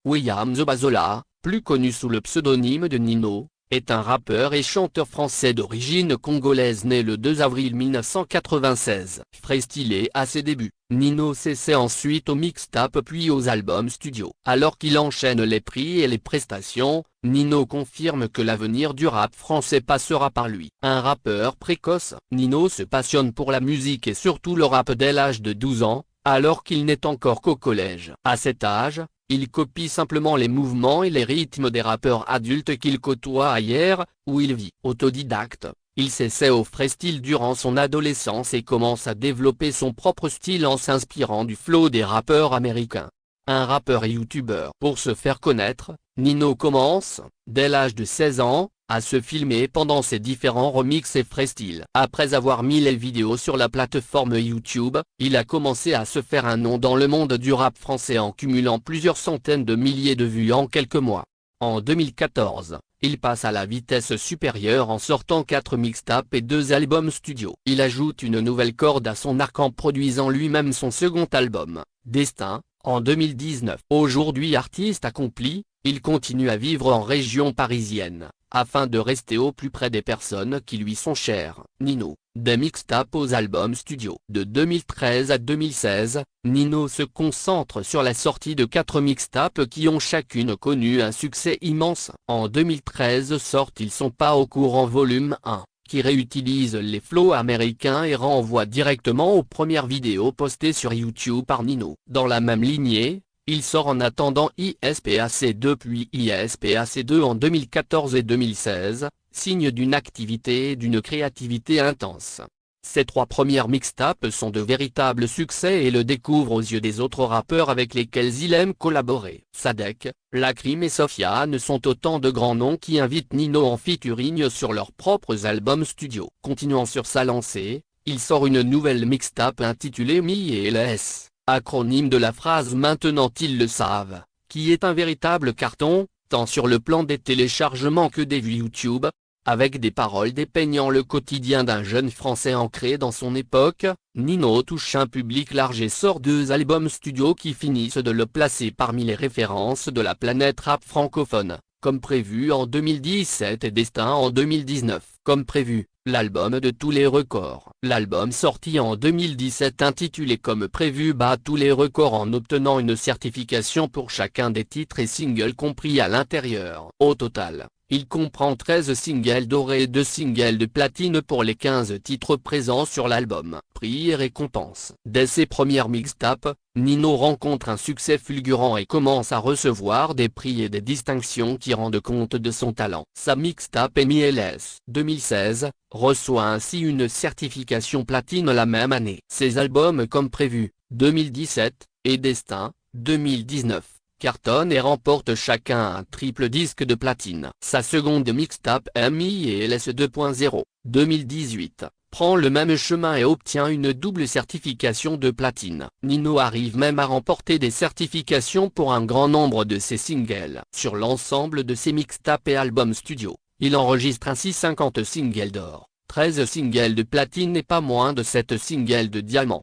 William Zobazola, plus connu sous le pseudonyme de Nino, est un rappeur et chanteur français d'origine congolaise né le 2 avril 1996. Freestylé à ses débuts, Nino s'essaie ensuite aux mixtapes puis aux albums studio. Alors qu'il enchaîne les prix et les prestations, Nino confirme que l'avenir du rap français passera par lui. Un rappeur précoce, Nino se passionne pour la musique et surtout le rap dès l'âge de 12 ans, alors qu'il n'est encore qu'au collège. À cet âge, il copie simplement les mouvements et les rythmes des rappeurs adultes qu'il côtoie ailleurs, où il vit. Autodidacte, il s'essaie au freestyle durant son adolescence et commence à développer son propre style en s'inspirant du flow des rappeurs américains. Un rappeur et youtubeur. Pour se faire connaître, Nino commence, dès l'âge de 16 ans, à se filmer pendant ses différents remixes et freestyles. Après avoir mis les vidéos sur la plateforme YouTube, il a commencé à se faire un nom dans le monde du rap français en cumulant plusieurs centaines de milliers de vues en quelques mois. En 2014, il passe à la vitesse supérieure en sortant 4 mixtapes et 2 albums studio. Il ajoute une nouvelle corde à son arc en produisant lui-même son second album, Destin, en 2019. Aujourd'hui artiste accompli, il continue à vivre en région parisienne, afin de rester au plus près des personnes qui lui sont chères. Nino, des mixtapes aux albums studio. De 2013 à 2016, Nino se concentre sur la sortie de 4 mixtapes qui ont chacune connu un succès immense. En 2013 sort Ils sont pas au courant volume 1, qui réutilise les flows américains et renvoie directement aux premières vidéos postées sur YouTube par Nino. Dans la même lignée, il sort En attendant ISPAC2 puis ISPAC2 en 2014 et 2016, signe d'une activité et d'une créativité intense. Ces 3 premières mixtapes sont de véritables succès et le découvre aux yeux des autres rappeurs avec lesquels il aime collaborer. Sadek, Lacrim et Sofiane sont autant de grands noms qui invitent Nino en featuring sur leurs propres albums studio. Continuant sur sa lancée, il sort une nouvelle mixtape intitulée Mi-et-les, acronyme de la phrase Maintenant ils le savent, qui est un véritable carton, tant sur le plan des téléchargements que des vues YouTube, avec des paroles dépeignant le quotidien d'un jeune Français ancré dans son époque. Nino touche un public large et sort 2 albums studio qui finissent de le placer parmi les références de la planète rap francophone, comme prévu en 2017 et Destin en 2019. Comme prévu, l'album de tous les records. L'album sorti en 2017 intitulé Comme prévu bat tous les records en obtenant une certification pour chacun des titres et singles compris à l'intérieur. Au total, il comprend 13 singles dorés et 2 singles de platine pour les 15 titres présents sur l'album. Prix et récompenses. Dès ses premières mixtapes, Nino rencontre un succès fulgurant et commence à recevoir des prix et des distinctions qui rendent compte de son talent. Sa mixtape Mi-et-les 2016 reçoit ainsi une certification platine la même année. Ses albums Comme prévu, 2017, et Destin, 2019. Cartonne et remporte chacun un triple disque de platine. Sa seconde mixtape Mi-et-les 2.0, 2018, prend le même chemin et obtient une double certification de platine. Nino arrive même à remporter des certifications pour un grand nombre de ses singles. Sur l'ensemble de ses mixtapes et albums studio, il enregistre ainsi 50 singles d'or, 13 singles de platine et pas moins de 7 singles de diamant.